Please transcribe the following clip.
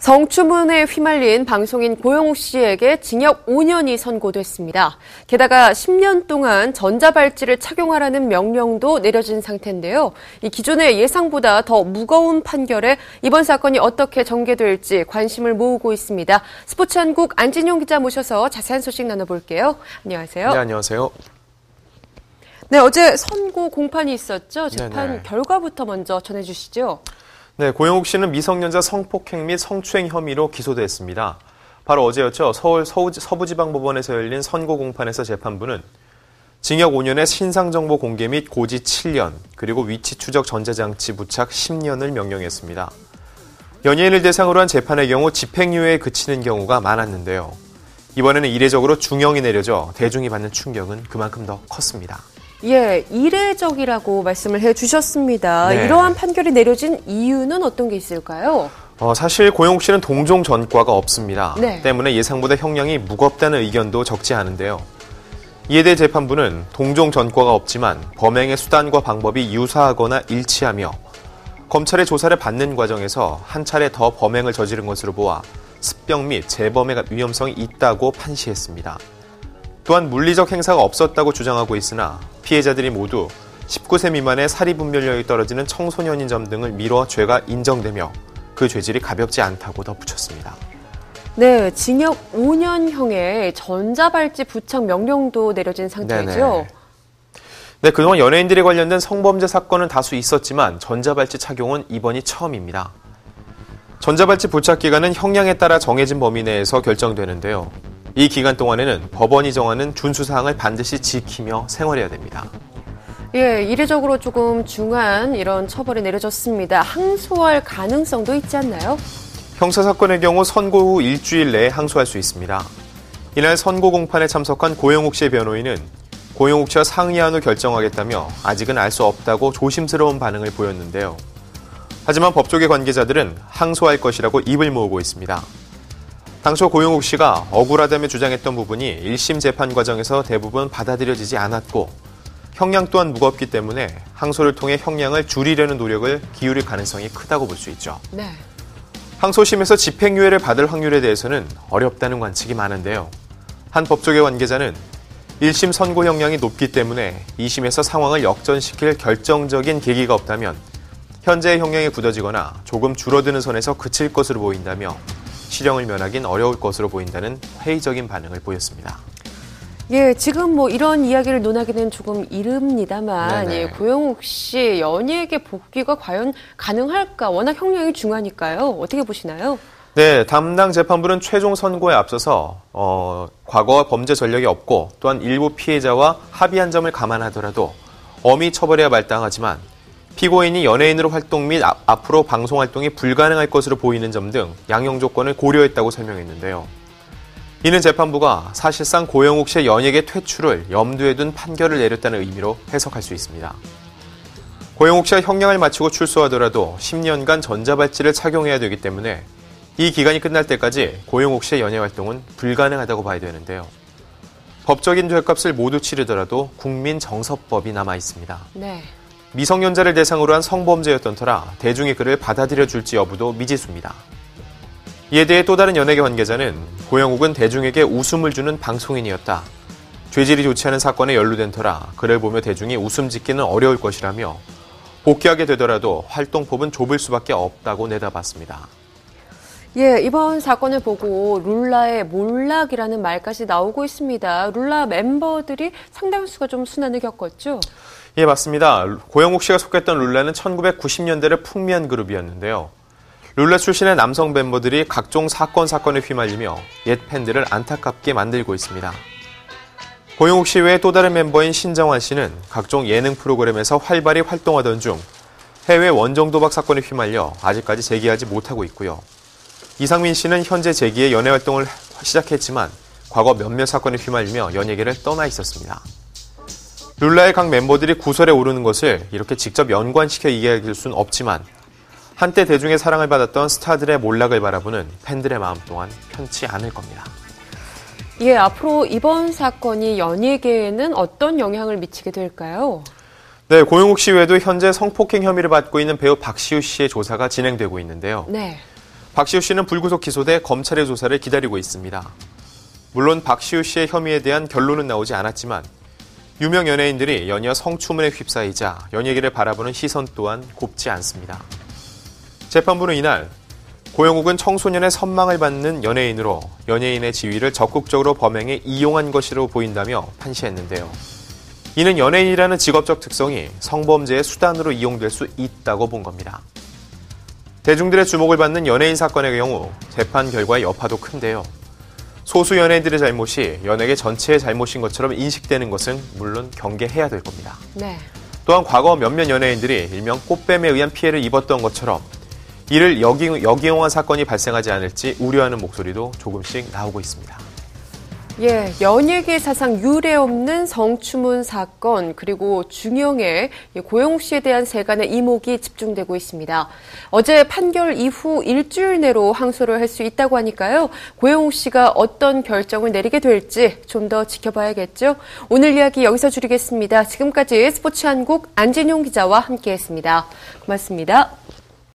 성추문에 휘말린 방송인 고영욱 씨에게 징역 5년이 선고됐습니다. 게다가 10년 동안 전자발찌를 착용하라는 명령도 내려진 상태인데요. 이 기존의 예상보다 더 무거운 판결에 이번 사건이 어떻게 전개될지 관심을 모으고 있습니다. 스포츠한국 안진용 기자 모셔서 자세한 소식 나눠볼게요. 안녕하세요. 네, 안녕하세요. 네, 어제 선고 공판이 있었죠. 재판 네네. 결과부터 먼저 전해주시죠. 네, 고영욱 씨는 미성년자 성폭행 및 성추행 혐의로 기소됐습니다. 바로 어제였죠. 서울 서부지방법원에서 열린 선고 공판에서 재판부는 징역 5년에 신상정보 공개 및 고지 7년, 그리고 위치 추적 전자장치 부착 10년을 명령했습니다. 연예인을 대상으로 한 재판의 경우 집행유예에 그치는 경우가 많았는데요. 이번에는 이례적으로 중형이 내려져 대중이 받는 충격은 그만큼 더 컸습니다. 예, 이례적이라고 말씀을 해주셨습니다. 네. 이러한 판결이 내려진 이유는 어떤 게 있을까요? 사실 고영욱 씨는 동종 전과가 없습니다. 네. 때문에 예상보다 형량이 무겁다는 의견도 적지 않은데요. 이에 대해 재판부는 동종 전과가 없지만 범행의 수단과 방법이 유사하거나 일치하며 검찰의 조사를 받는 과정에서 한 차례 더 범행을 저지른 것으로 보아 습병 및 재범의 위험성이 있다고 판시했습니다. 또한 물리적 행사가 없었다고 주장하고 있으나 피해자들이 모두 19세 미만의 사리분별력이 떨어지는 청소년인 점 등을 미뤄 죄가 인정되며 그 죄질이 가볍지 않다고 덧붙였습니다. 네, 징역 5년형의 전자발찌 부착 명령도 내려진 상태죠. 네네. 네, 그동안 연예인들이 관련된 성범죄 사건은 다수 있었지만 전자발찌 착용은 이번이 처음입니다. 전자발찌 부착 기간은 형량에 따라 정해진 범위 내에서 결정되는데요. 이 기간 동안에는 법원이 정하는 준수사항을 반드시 지키며 생활해야 됩니다. 예, 이례적으로 조금 중한 이런 처벌이 내려졌습니다. 항소할 가능성도 있지 않나요? 형사사건의 경우 선고 후 일주일 내에 항소할 수 있습니다. 이날 선고 공판에 참석한 고영욱 씨의 변호인은 고영욱 씨와 상의한 후 결정하겠다며 아직은 알 수 없다고 조심스러운 반응을 보였는데요. 하지만 법조계 관계자들은 항소할 것이라고 입을 모으고 있습니다. 당초 고영욱 씨가 억울하다며 주장했던 부분이 1심 재판 과정에서 대부분 받아들여지지 않았고 형량 또한 무겁기 때문에 항소를 통해 형량을 줄이려는 노력을 기울일 가능성이 크다고 볼 수 있죠. 네. 항소심에서 집행유예를 받을 확률에 대해서는 어렵다는 관측이 많은데요. 한 법조계 관계자는 1심 선고 형량이 높기 때문에 2심에서 상황을 역전시킬 결정적인 계기가 없다면 현재의 형량이 굳어지거나 조금 줄어드는 선에서 그칠 것으로 보인다며 실형을 면하긴 어려울 것으로 보인다는 회의적인 반응을 보였습니다. 예, 지금 이런 이야기를 논하기는 조금 이릅니다만, 네네. 예, 고영욱 씨 연예계 복귀가 과연 가능할까? 워낙 형량이 중하니까요. 어떻게 보시나요? 네, 담당 재판부는 최종 선고에 앞서서 과거 범죄 전력이 없고 또한 일부 피해자와 합의한 점을 감안하더라도 엄히 처벌해야 마땅하지만 피고인이 연예인으로 활동 및 앞으로 방송 활동이 불가능할 것으로 보이는 점 등 양형 조건을 고려했다고 설명했는데요. 이는 재판부가 사실상 고영욱 씨의 연예계 퇴출을 염두에 둔 판결을 내렸다는 의미로 해석할 수 있습니다. 고영욱 씨가 형량을 마치고 출소하더라도 10년간 전자발찌를 착용해야 되기 때문에 이 기간이 끝날 때까지 고영욱 씨의 연예 활동은 불가능하다고 봐야 되는데요. 법적인 죄값을 모두 치르더라도 국민정서법이 남아 있습니다. 네. 미성년자를 대상으로 한 성범죄였던 터라 대중이 그를 받아들여 줄지 여부도 미지수입니다. 이에 대해 또 다른 연예계 관계자는 고영욱은 대중에게 웃음을 주는 방송인이었다. 죄질이 좋지 않은 사건에 연루된 터라 그를 보며 대중이 웃음 짓기는 어려울 것이라며 복귀하게 되더라도 활동폭은 좁을 수밖에 없다고 내다봤습니다. 예, 이번 사건을 보고 룰라의 몰락이라는 말까지 나오고 있습니다. 룰라 멤버들이 상당수가 좀 순환을 겪었죠? 예, 맞습니다. 고영욱 씨가 속했던 룰라는 1990년대를 풍미한 그룹이었는데요. 룰라 출신의 남성 멤버들이 각종 사건에 휘말리며 옛 팬들을 안타깝게 만들고 있습니다. 고영욱 씨 외에 또 다른 멤버인 신정환 씨는 각종 예능 프로그램에서 활발히 활동하던 중 해외 원정 도박 사건에 휘말려 아직까지 재기하지 못하고 있고요. 이상민 씨는 현재 재기에 연예 활동을 시작했지만 과거 몇몇 사건에 휘말리며 연예계를 떠나 있었습니다. 룰라의 각 멤버들이 구설에 오르는 것을 이렇게 직접 연관시켜 이야기할 수는 없지만 한때 대중의 사랑을 받았던 스타들의 몰락을 바라보는 팬들의 마음 또한 편치 않을 겁니다. 예, 앞으로 이번 사건이 연예계에는 어떤 영향을 미치게 될까요? 네, 고영욱 씨 외에도 현재 성폭행 혐의를 받고 있는 배우 박시우 씨의 조사가 진행되고 있는데요. 네. 박시우 씨는 불구속 기소돼 검찰의 조사를 기다리고 있습니다. 물론 박시우 씨의 혐의에 대한 결론은 나오지 않았지만 유명 연예인들이 연이어 성추문에 휩싸이자 연예계를 바라보는 시선 또한 곱지 않습니다. 재판부는 이날 고영욱은 청소년의 선망을 받는 연예인으로 연예인의 지위를 적극적으로 범행에 이용한 것으로 보인다며 판시했는데요. 이는 연예인이라는 직업적 특성이 성범죄의 수단으로 이용될 수 있다고 본 겁니다. 대중들의 주목을 받는 연예인 사건의 경우 재판 결과의 여파도 큰데요. 소수 연예인들의 잘못이 연예계 전체의 잘못인 것처럼 인식되는 것은 물론 경계해야 될 겁니다. 네. 또한 과거 몇몇 연예인들이 일명 꽃뱀에 의한 피해를 입었던 것처럼 이를 역이용한 사건이 발생하지 않을지 우려하는 목소리도 조금씩 나오고 있습니다. 예, 연예계 사상 유례 없는 성추문 사건 그리고 중형의 고영욱 씨에 대한 세간의 이목이 집중되고 있습니다. 어제 판결 이후 일주일 내로 항소를 할 수 있다고 하니까요. 고영욱 씨가 어떤 결정을 내리게 될지 좀 더 지켜봐야겠죠. 오늘 이야기 여기서 줄이겠습니다. 지금까지 스포츠한국 안진용 기자와 함께했습니다. 고맙습니다.